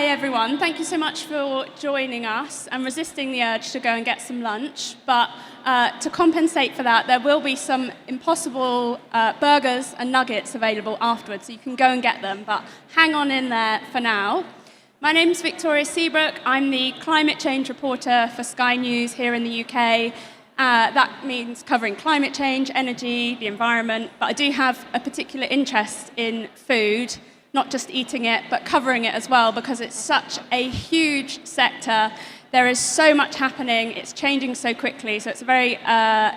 Hi everyone, thank you so much for joining us. I'm resisting the urge to go and get some lunch, but to compensate for that, there will be some impossible burgers and nuggets available afterwards, so you can go and get them, but hang on in there for now. My name is Victoria Seabrook. I'm the climate change reporter for Sky News here in the UK. That means covering climate change, energy, the environment, but I do have a particular interest in food, not just eating it, but covering it as well, because it's such a huge sector. There is so much happening. It's changing so quickly. So it's a very, a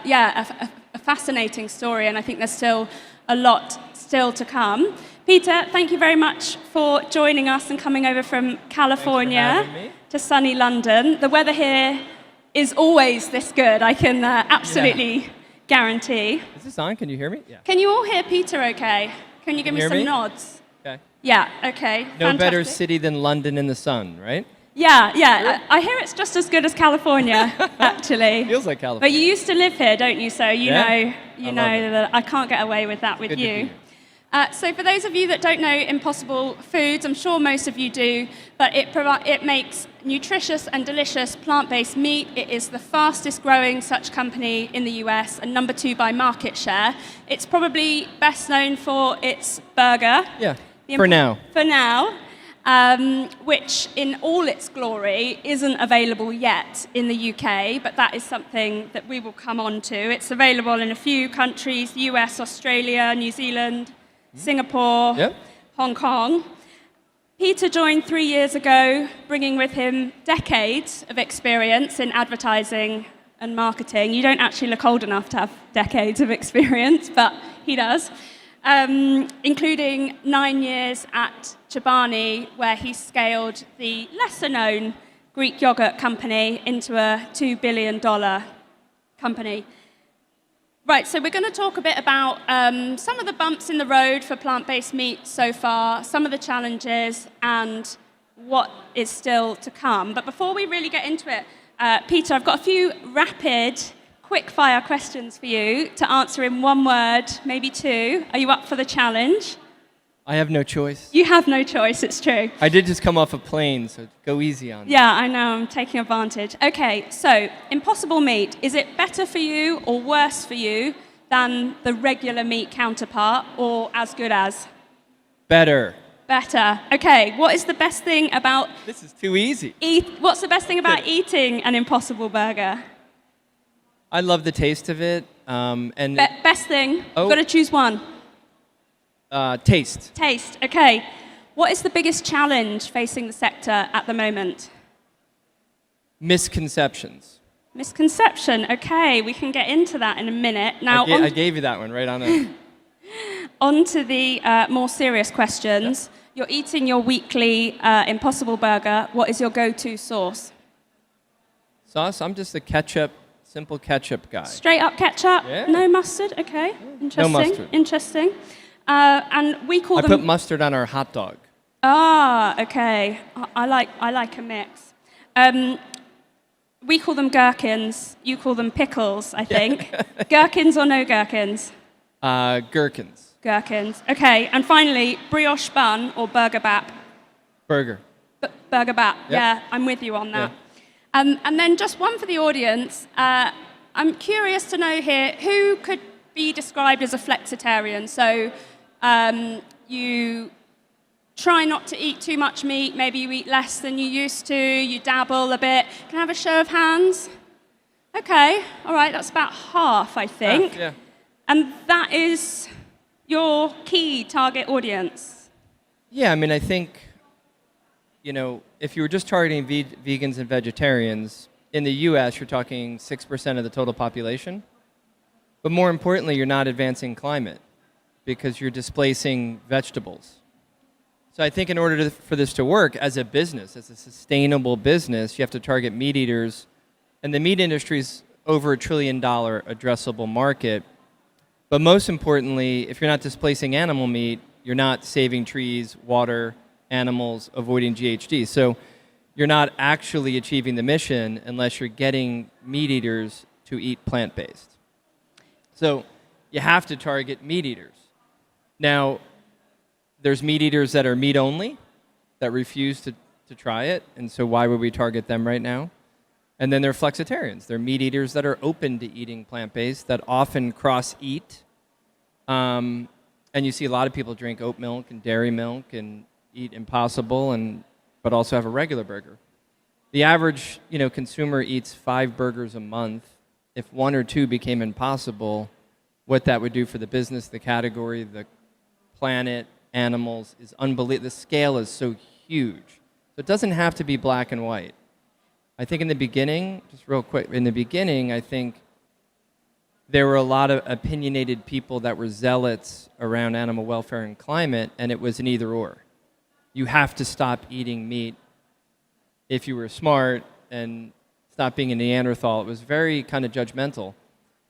fascinating story, and I think there's still a lot still to come. Peter, thank you very much for joining us and coming over from California to sunny London. The weather here is always this good, I can absolutely guarantee. Is this on? Can you hear me? Yeah. Can you all hear Peter okay? Can you give me some nods? Okay. Yeah, okay. No Fantastic. better city than London in the sun, right? Yeah. I hear it's just as good as California, actually. Feels like California. But you used to live here, don't you? So you know it. that I can't get away with that with Good you. So for those of you that don't know Impossible Foods, I'm sure most of you do, but it makes nutritious and delicious plant-based meat. It is the fastest growing such company in the US and number 2 by market share. It's probably best known for its burger. Yeah, for now. For now, which in all its glory isn't available yet in the UK, but that is something that we will come on to. It's available in a few countries, the US, Australia, New Zealand, Singapore, Hong Kong. Peter joined 3 years ago, bringing with him decades of experience in advertising and marketing. You don't actually look old enough to have decades of experience, but he does, including 9 years at Chobani, where he scaled the lesser-known Greek yogurt company into a $2 billion company. Right, so we're going to talk a bit about some of the bumps in the road for plant-based meat so far, some of the challenges, and what is still to come. But before we really get into it, Peter, I've got a few rapid, quick-fire questions for you to answer in one word, maybe two. Are you up for the challenge? I have no choice. You have no choice, it's true. I did just come off a plane, so go easy on me. Yeah, I know, I'm taking advantage. Okay, so Impossible Meat, is it better for you or worse for you than the regular meat counterpart, or as good as? Better. Better. Okay, what is the best thing about... This is too easy. What's the best thing about eating an Impossible Burger? I love the taste of it. Best thing? You've got to choose one. Taste. Taste, okay. What is the biggest challenge facing the sector at the moment? Misconceptions. Misconception, okay. We can get into that in a minute. Now, I gave you that one right on it. On to the more serious questions. Yep. You're eating your weekly Impossible Burger. What is your go-to sauce? Sauce? I'm just a simple ketchup guy. Straight up ketchup? Yeah. No mustard? Okay, interesting. No mustard. Interesting. And we call them... I put mustard on our hot dog. Ah, okay. I like a mix. We call them gherkins. You call them pickles, I think. Gherkins or no gherkins? Gherkins. Gherkins. Okay. And finally, brioche bun or burger bap? Burger. Burger bap. Yep. Yeah, I'm with you on that. Yeah. And then just one for the audience. I'm curious to know here, who could be described as a flexitarian? So you try not to eat too much meat, maybe you eat less than you used to, you dabble a bit. Can I have a show of hands? Okay, all right, that's about half, I think. Yeah. And that is your key target audience. Yeah, I mean, I think, if you were just targeting vegans and vegetarians, in the US, you're talking 6% of the total population. But more importantly, you're not advancing climate because you're displacing vegetables. So I think in order for this to work as a business, as a sustainable business, you have to target meat eaters. And the meat industry is over $1 trillion addressable market. But most importantly, if you're not displacing animal meat, you're not saving trees, water, animals, avoiding GHG. So you're not actually achieving the mission unless you're getting meat eaters to eat plant-based. So you have to target meat eaters. Now, there's meat eaters that are meat only, that refuse to to try it, and so why would we target them right now? And then there are flexitarians. They're meat eaters that are open to eating plant-based, that often cross-eat. And you see a lot of people drink oat milk and dairy milk and eat Impossible, but also have a regular burger. The average consumer eats 5 burgers a month. If 1 or 2 became Impossible, what that would do for the business, the category, the planet, animals is unbelievable. The scale is so huge. So it doesn't have to be black and white. I think in the beginning, just real quick, I think there were a lot of opinionated people that were zealots around animal welfare and climate, and it was an either or. You have to stop eating meat if you were smart and stop being a Neanderthal. It was very kind of judgmental,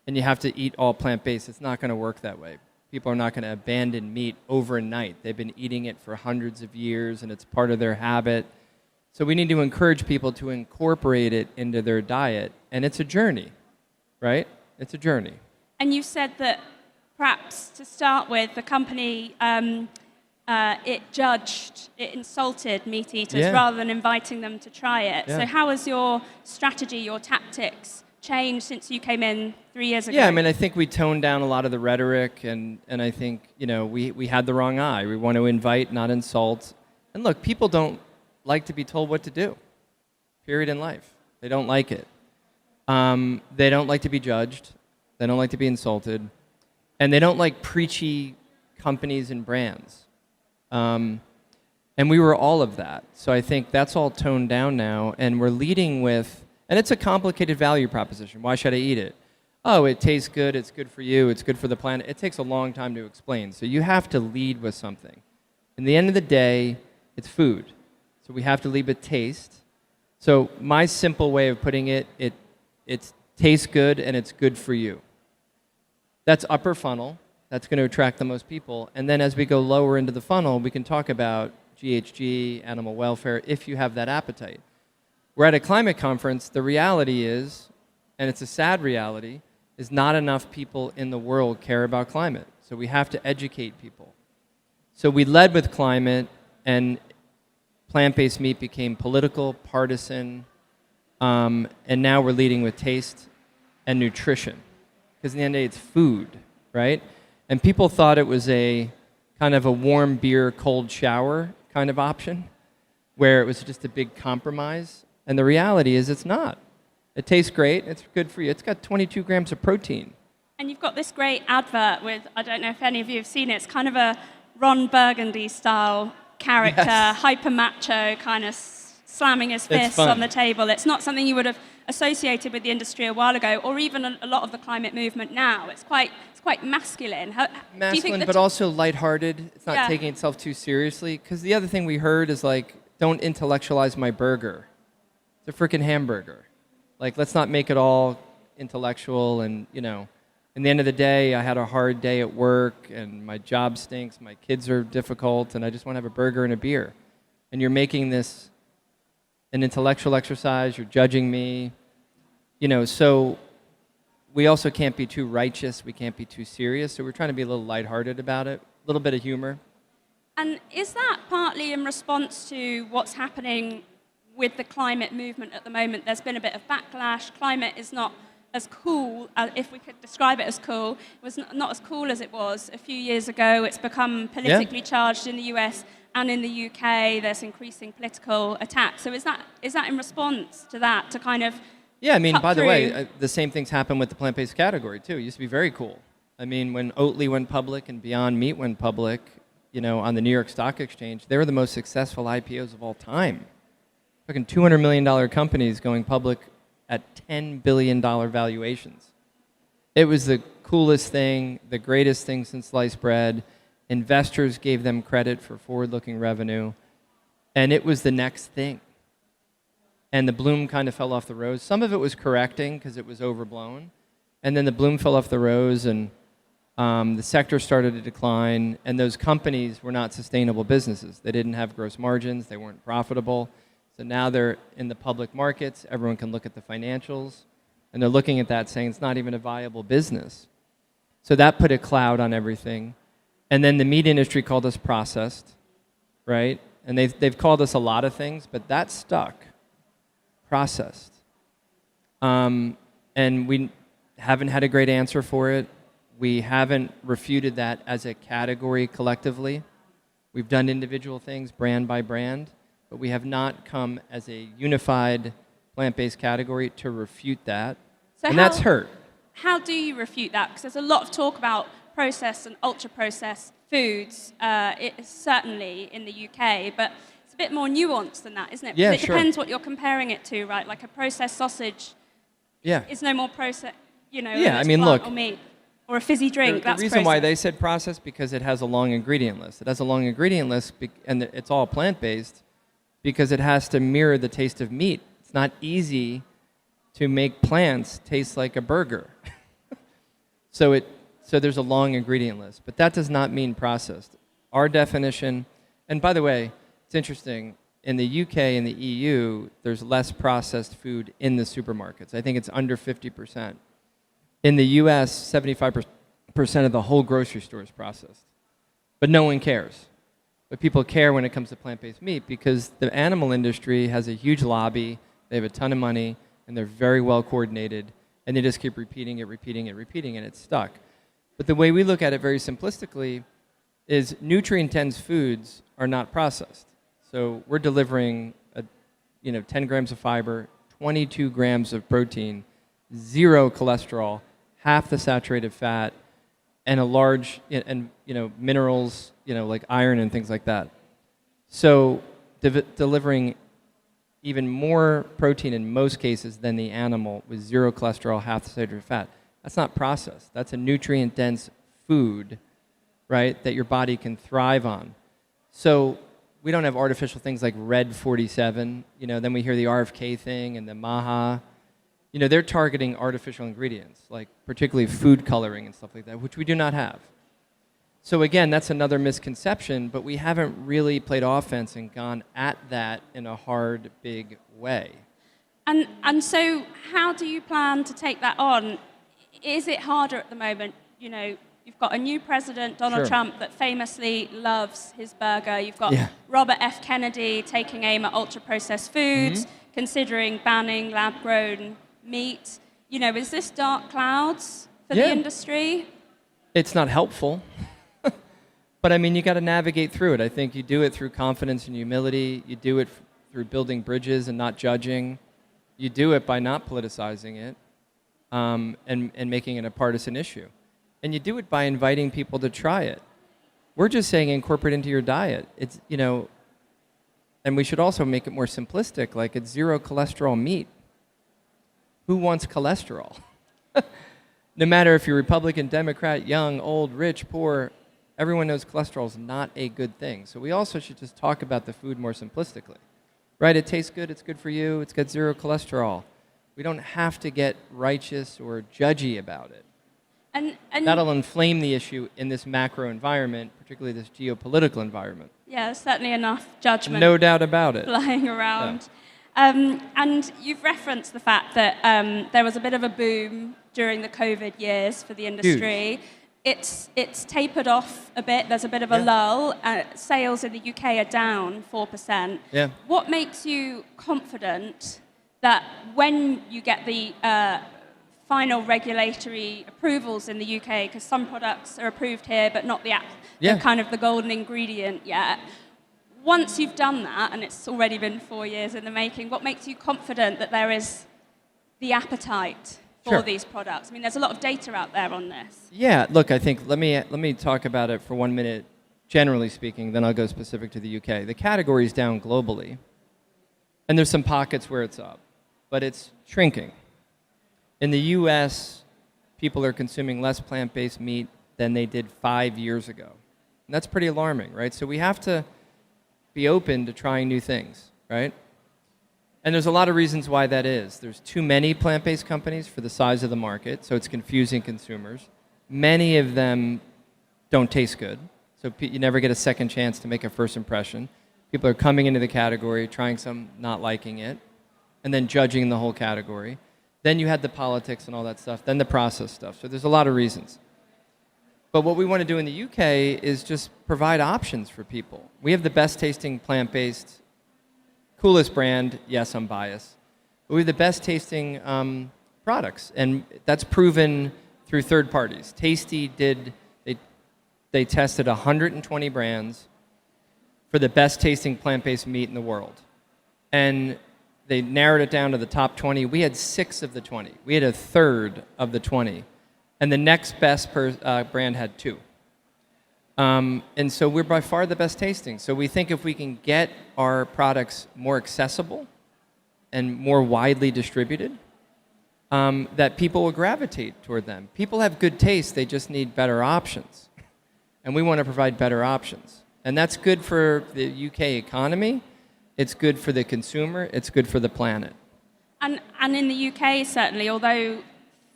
and you have to eat all plant-based. It's not going to work that way. People are not going to abandon meat overnight. They've been eating it for hundreds of years, and it's part of their habit. So we need to encourage people to incorporate it into their diet, and it's a journey, right? It's a journey. And you said that perhaps to start with, the company, it insulted meat eaters rather than inviting them to try it. Yeah. So how has your strategy, your tactics changed since you came in 3 years ago? Yeah, I mean, I think we toned down a lot of the rhetoric, and I think, we had the wrong eye. We want to invite, not insult. And look, people don't like to be told what to do, period, in life. They don't like it. They don't like to be judged. They don't like to be insulted. And they don't like preachy companies and brands. And we were all of that. So I think that's all toned down now. And we're leading with, and it's a complicated value proposition. Why should I eat it? Oh, it tastes good. It's good for you. It's good for the planet. It takes a long time to explain. So you have to lead with something. In the end of the day, it's food. So we have to lead with taste. So my simple way of putting it, it tastes good and it's good for you. That's upper funnel. That's going to attract the most people. And then as we go lower into the funnel, we can talk about GHG, animal welfare, if you have that appetite. We're at a climate conference. The reality is, and it's a sad reality, is not enough people in the world care about climate. So we have to educate people. So we led with climate, and plant-based meat became political, partisan, and now we're leading with taste and nutrition. Because in the end of the day, it's food, right? And people thought it was a kind of a warm beer, cold shower kind of option, where it was just a big compromise. And the reality is it's not. It tastes great. It's good for you. It's got 22 grams of protein. And you've got this great advert with, I don't know if any of you have seen it, it's kind of a Ron Burgundy style character, yes. Hyper macho, kind of slamming his fists on the table. It's not something you would have associated with the industry a while ago, or even a lot of the climate movement now. It's quite masculine. Masculine, do you think but also lighthearted. It's not taking itself too seriously. Because the other thing we heard is like, don't intellectualize my burger. It's a freaking hamburger. Like, let's not make it all intellectual. And in the end of the day, I had a hard day at work, and my job stinks, my kids are difficult, and I just want to have a burger and a beer. And you're making this an intellectual exercise, you're judging me. So we also can't be too righteous, we can't be too serious, so we're trying to be a little lighthearted about it, a little bit of humor. And is that partly in response to what's happening with the climate movement at the moment? There's been a bit of backlash. Climate is not as cool, if we could describe it as cool. It was not as cool as it was a few years ago. It's become politically charged in the US and in the UK. There's increasing political attack. So is that in response to that, to kind of by the way, the same things happen with the plant-based category, too. It used to be very cool. I mean, when Oatly went public and Beyond Meat went public, on the New York Stock Exchange, they were the most successful IPOs of all time. Fucking $200 million companies going public at $10 billion valuations. It was the coolest thing, the greatest thing since sliced bread. Investors gave them credit for forward-looking revenue, and it was the next thing. And the bloom kind of fell off the rose. Some of it was correcting because it was overblown, and then the bloom fell off the rose, and the sector started to decline, and those companies were not sustainable businesses. They didn't have gross margins. They weren't profitable. So now they're in the public markets. Everyone can look at the financials, and they're looking at that saying it's not even a viable business. So that put a cloud on everything. And then the meat industry called us processed, right? And they've called us a lot of things, but that stuck. Processed. And we haven't had a great answer for it. We haven't refuted that as a category collectively. We've done individual things brand by brand, but we have not come as a unified plant-based category to refute that. So and that's hurt. How do you refute that? Because there's a lot of talk about processed and ultra-processed foods, certainly in the UK, but it's a bit more nuanced than that, isn't it? Yeah, it depends what you're comparing it to, right? Like a processed sausage is no more processed, yeah, I mean, look, or meat. Or a fizzy drink, the reason why they said processed, because it has a long ingredient list. It has a long ingredient list, and it's all plant-based, because it has to mirror the taste of meat. It's not easy to make plants taste like a burger. So there's a long ingredient list, but that does not mean processed. Our definition, and by the way, it's interesting, in the UK and the EU, there's less processed food in the supermarkets. I think it's under 50%. In the US, 75% of the whole grocery store is processed. But no one cares. But people care when it comes to plant-based meat because the animal industry has a huge lobby, they have a ton of money, and they're very well coordinated, and they just keep repeating it, and it's stuck. But the way we look at it very simplistically is nutrient-dense foods are not processed. So we're delivering 10 grams of fiber, 22 grams of protein, 0 cholesterol, half the saturated fat, and a large, minerals, like iron and things like that. So delivering even more protein in most cases than the animal with 0 cholesterol, half the saturated fat. That's not processed. That's a nutrient-dense food, right, that your body can thrive on. So we don't have artificial things like Red 47. Then we hear the RFK thing and the MAHA. They're targeting artificial ingredients, like particularly food coloring and stuff like that, which we do not have. So again, that's another misconception, but we haven't really played offense and gone at that in a hard, big way. And so how do you plan to take that on? Is it harder at the moment? You've got a new president, Donald Trump, that famously loves his burger. You've got Robert F. Kennedy taking aim at ultra-processed foods, considering banning lab-grown meat. Is this dark clouds for the industry? It's not helpful. But I mean, you got to navigate through it. I think you do it through confidence and humility. You do it through building bridges and not judging. You do it by not politicizing it and making it a partisan issue. And you do it by inviting people to try it. We're just saying incorporate into your diet. It's, and we should also make it more simplistic, like it's 0 cholesterol meat. Who wants cholesterol? No matter if you're Republican, Democrat, young, old, rich, poor, everyone knows cholesterol is not a good thing. So we also should just talk about the food more simplistically. Right? It tastes good, it's good for you, it's got 0 cholesterol. We don't have to get righteous or judgy about it. And that'll inflame the issue in this macro environment, particularly this geopolitical environment. Yeah, there's certainly enough judgment. No doubt about it. Flying around. Yeah. And you've referenced the fact that there was a bit of a boom during the COVID years for the industry. Huge. It's tapered off a bit. There's a bit of a lull. Sales in the UK are down 4%. Yeah. What makes you confident that when you get the final regulatory approvals in the UK, because some products are approved here but not the kind of the golden ingredient yet, once you've done that, and it's already been 4 years in the making, what makes you confident that there is the appetite for these products? I mean, there's a lot of data out there on this. Yeah, look, I think, let me talk about it for 1 minute, generally speaking, then I'll go specific to the UK. The category is down globally, and there's some pockets where it's up, but it's shrinking. In the US, people are consuming less plant-based meat than they did 5 years ago. And that's pretty alarming, right? So we have to be open to trying new things, right? And there's a lot of reasons why that is. There's too many plant-based companies for the size of the market, so it's confusing consumers. Many of them don't taste good, so you never get a second chance to make a first impression. People are coming into the category, trying some, not liking it, and then judging the whole category. Then you had the politics and all that stuff, then the process stuff. So there's a lot of reasons. But what we want to do in the UK is just provide options for people. We have the best tasting plant-based, coolest brand. Yes, I'm biased. But we have the best tasting products. And that's proven through third parties. Tasty they tested 120 brands for the best tasting plant-based meat in the world. And they narrowed it down to the top 20. We had 6 of the 20. We had a third of the 20. And the next best brand had 2. And so we're by far the best tasting. So we think if we can get our products more accessible and more widely distributed, that people will gravitate toward them. People have good taste, they just need better options. And we want to provide better options. And that's good for the UK economy, it's good for the consumer, it's good for the planet. And in the UK, certainly, although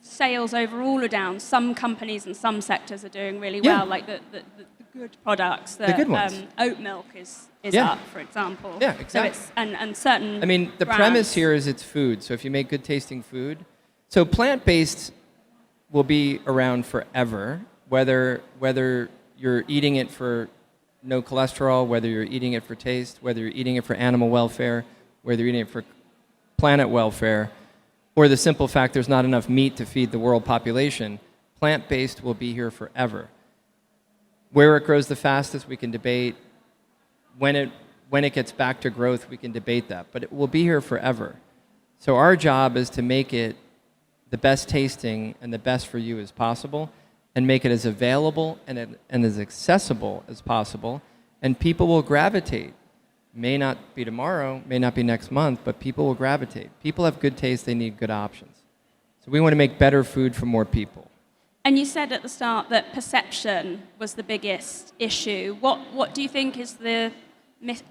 sales overall are down, some companies and some sectors are doing really well, like the good products. The good ones. Oat milk is up, for example. Yeah, exactly. So and certain I mean, the brands. premise here is it's food. So if you make good tasting food, so plant-based will be around forever, whether you're eating it for no cholesterol, whether you're eating it for taste, whether you're eating it for animal welfare, whether you're eating it for planet welfare, or the simple fact there's not enough meat to feed the world population, plant-based will be here forever. Where it grows the fastest, we can debate. When it gets back to growth, we can debate that. But it will be here forever. So our job is to make it the best tasting and the best for you as possible, and make it as available and as accessible as possible, and people will gravitate. May not be tomorrow, may not be next month, but people will gravitate. People have good taste, they need good options. So we want to make better food for more people. And you said at the start that perception was the biggest issue. What do you think is the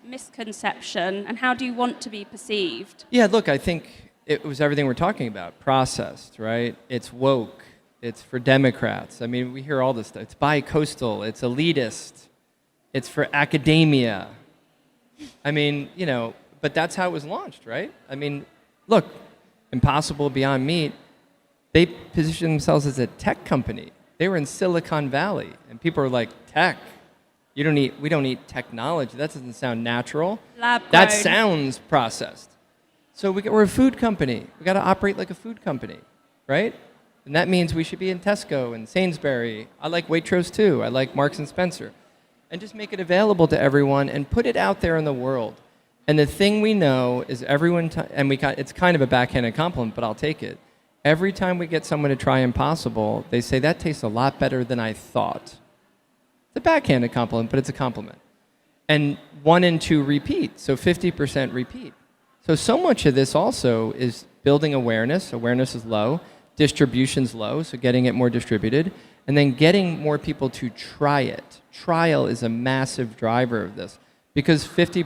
misconception, and how do you want to be perceived? Yeah, look, I think it was everything we're talking about. Processed, right? It's woke. It's for Democrats. I mean, we hear all this stuff. It's bi-coastal. It's elitist. It's for academia. I mean, but that's how it was launched, right? I mean, look, Impossible Beyond Meat, they positioned themselves as a tech company. They were in Silicon Valley, and people were like, tech? We don't need technology. That doesn't sound natural. Lab grown. That sounds processed. So we're a food company. We got to operate like a food company, right? And that means we should be in Tesco and Sainsbury. I like Waitrose too. I like Marks and Spencer. And just make it available to everyone and put it out there in the world. And the thing we know is it's kind of a backhanded compliment, but I'll take it. Every time we get someone to try Impossible, they say, that tastes a lot better than I thought. It's a backhanded compliment, but it's a compliment. And 1 in 2 repeat, so 50% repeat. So much of this also is building awareness. Awareness is low. Distribution's low, so getting it more distributed, and then getting more people to try it. Trial is a massive driver of this, because 50%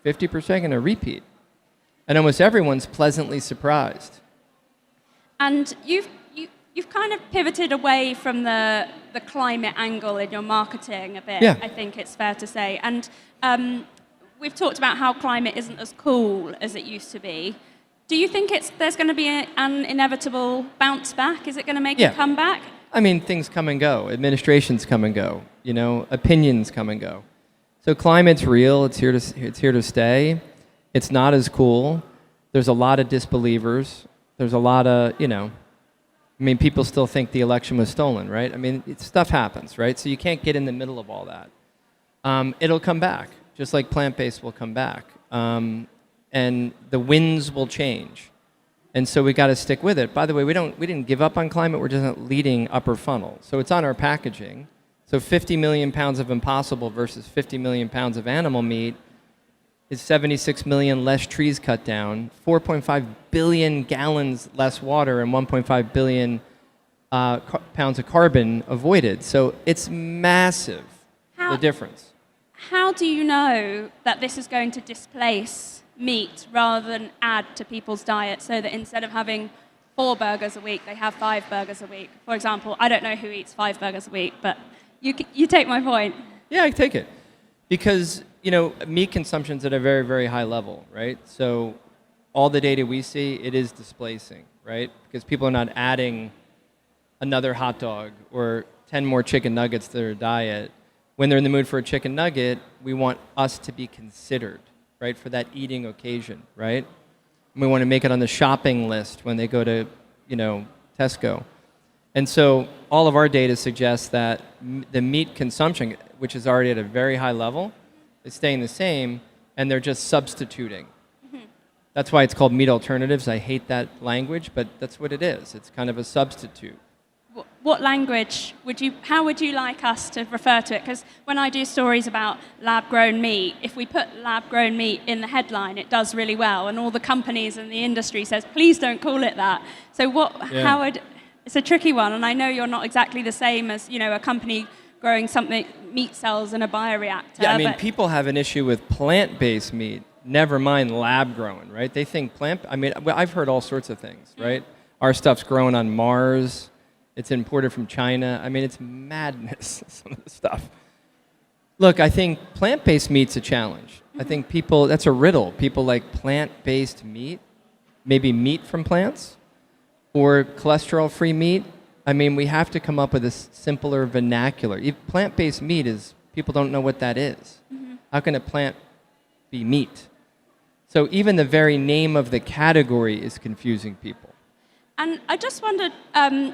are going to repeat, and almost everyone's pleasantly surprised. And you've kind of pivoted away from the climate angle in your marketing a bit, Yeah. I think it's fair to say. And we've talked about how climate isn't as cool as it used to be. Do you think there's going to be an inevitable bounce back? Is it going to make a comeback? I mean, things come and go. Administrations come and go. Opinions come and go. So climate's real. It's here to stay. It's not as cool. There's a lot of disbelievers. There's a lot of, people still think the election was stolen, right? I mean, stuff happens, right? So you can't get in the middle of all that. It'll come back, just like plant-based will come back. And the winds will change. And so we got to stick with it. By the way, we didn't give up on climate. We're just leading upper funnel. So it's on our packaging. So 50 million pounds of Impossible versus 50 million pounds of animal meat is 76 million less trees cut down, 4.5 billion gallons less water, and 1.5 billion pounds of carbon avoided. So it's massive, the difference. How do you know that this is going to displace meat rather than add to people's diet, so that instead of having 4 burgers a week, they have 5 burgers a week? For example, I don't know who eats 5 burgers a week, but you take my point. Yeah, I take it. Because, meat consumption's at a very, very high level, right? So all the data we see, it is displacing, right? Because people are not adding another hot dog or 10 more chicken nuggets to their diet. When they're in the mood for a chicken nugget, we want us to be considered, right, for that eating occasion, right? And we want to make it on the shopping list when they go to, Tesco. And so all of our data suggests that the meat consumption, which is already at a very high level, is staying the same, and they're just substituting. That's why it's called meat alternatives. I hate that language, but that's what it is. It's kind of a substitute. What language how would you like us to refer to it? Because when I do stories about lab-grown meat, if we put lab-grown meat in the headline, it does really well, and all the companies in the industry says, please don't call it that. So it's a tricky one, and I know you're not exactly the same as, a company growing something, meat cells in a bioreactor. Yeah, I mean, people have an issue with plant-based meat, never mind lab-grown, right? They think I've heard all sorts of things, right? Our stuff's grown on Mars. It's imported from China. I mean, it's madness, some of the stuff. Look, I think plant-based meat's a challenge. I think that's a riddle. People like plant-based meat, maybe meat from plants, or cholesterol-free meat. I mean, we have to come up with a simpler vernacular. Plant-based meat people don't know what that is. How can a plant be meat? So even the very name of the category is confusing people. And I just wondered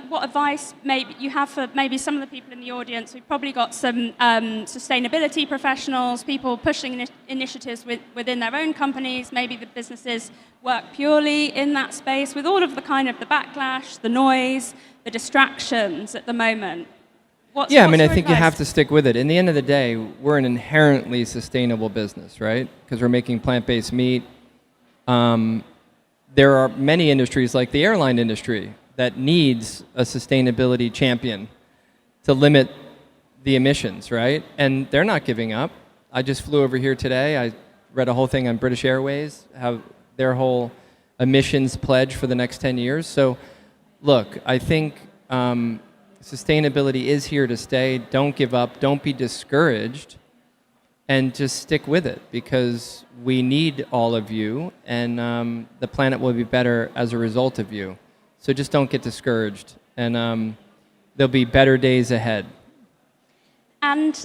what advice maybe you have for maybe some of the people in the audience. We've probably got some sustainability professionals, people pushing initiatives within their own companies. Maybe the businesses work purely in that space with all of the kind of the backlash, the noise, the distractions at the moment. I think you have to stick with it. In the end of the day, we're an inherently sustainable business, right? Because we're making plant-based meat. There are many industries, like the airline industry, that needs a sustainability champion to limit the emissions, right? And they're not giving up. I just flew over here today. I read a whole thing on British Airways, how their whole emissions pledge for the next 10 years. So, look, I think sustainability is here to stay. Don't give up. Don't be discouraged. And just stick with it, because we need all of you, and the planet will be better as a result of you. So just don't get discouraged, and there'll be better days ahead. And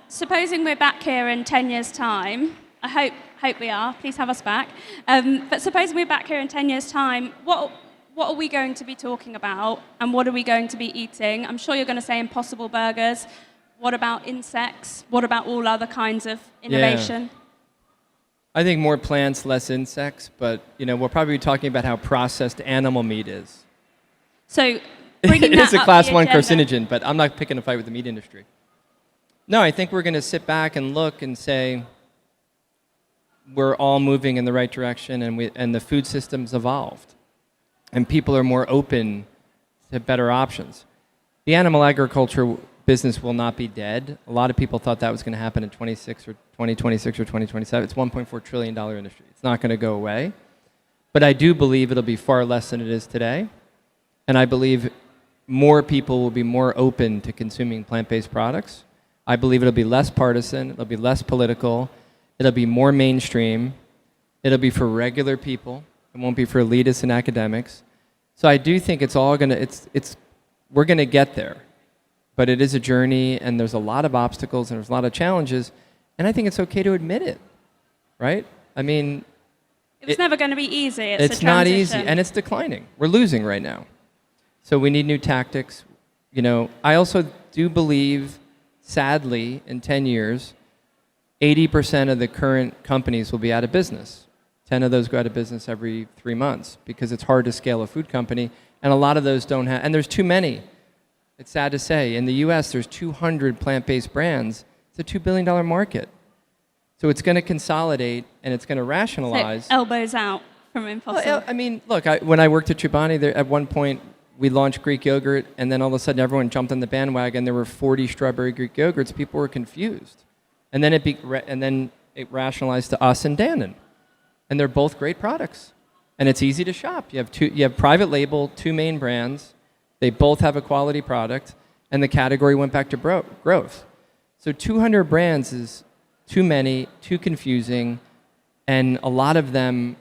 supposing we're back here in 10 years' time, I hope we are, please have us back. But supposing we're back here in 10 years' time, what are we going to be talking about, and what are we going to be eating? I'm sure you're going to say Impossible Burgers. What about insects? What about all other kinds of innovation? Yeah. I think more plants, less insects, but we'll probably be talking about how processed animal meat is. So bringing that it's a class 1 carcinogen, but I'm not picking a fight with the meat industry. No, I think we're going to sit back and look and say we're all moving in the right direction, and the food system's evolved, and people are more open to better options. The animal agriculture business will not be dead. A lot of people thought that was going to happen in 2026 or 2027. It's a $1.4 trillion industry. It's not going to go away. But I do believe it'll be far less than it is today. And I believe more people will be more open to consuming plant-based products. I believe it'll be less partisan. It'll be less political. It'll be more mainstream. It'll be for regular people. It won't be for elitists and academics. So I do think we're going to get there. But it is a journey, and there's a lot of obstacles, and there's a lot of challenges, and I think it's okay to admit it, right? I mean... It was never going to be easy. It's not easy, and it's declining. We're losing right now. So we need new tactics. I also do believe, sadly, in 10 years, 80% of the current companies will be out of business. 10 of those go out of business every 3 months, because it's hard to scale a food company, and a lot of those don't have... And there's too many. It's sad to say. In the U.S., there's 200 plant-based brands. It's a $2 billion market. So it's going to consolidate, and it's going to rationalize. So elbows out from Impossible. Well, I mean, look, when I worked at Chobani, at one point, we launched Greek yogurt, and then all of a sudden everyone jumped on the bandwagon. There were 40 strawberry Greek yogurts. People were confused. And then it rationalized to us and Dannon. And they're both great products. And it's easy to shop. You have private label, 2 main brands. They both have a quality product, and the category went back to growth. So 200 brands is too many, too confusing, and a lot of them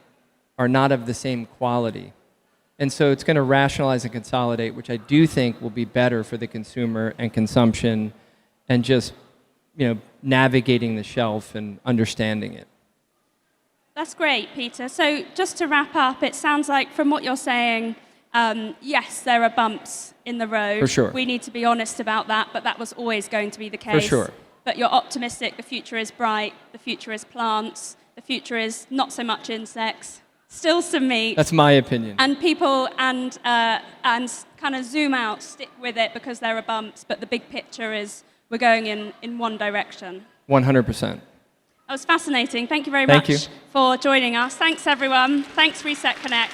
are not of the same quality. And so it's going to rationalize and consolidate, which I do think will be better for the consumer and consumption and just, navigating the shelf and understanding it. That's great, Peter. So just to wrap up, it sounds like from what you're saying, yes, there are bumps in the road. For sure. We need to be honest about that, but that was always going to be the case. For sure. But you're optimistic, the future is bright, the future is plants, the future is not so much insects, still some meat. That's my opinion. And people and kind of zoom out, stick with it because there are bumps, but the big picture is we're going in one direction. 100%. That was fascinating. Thank you very Thank much you. for joining us. Thanks, everyone. Thanks, Reset Connect.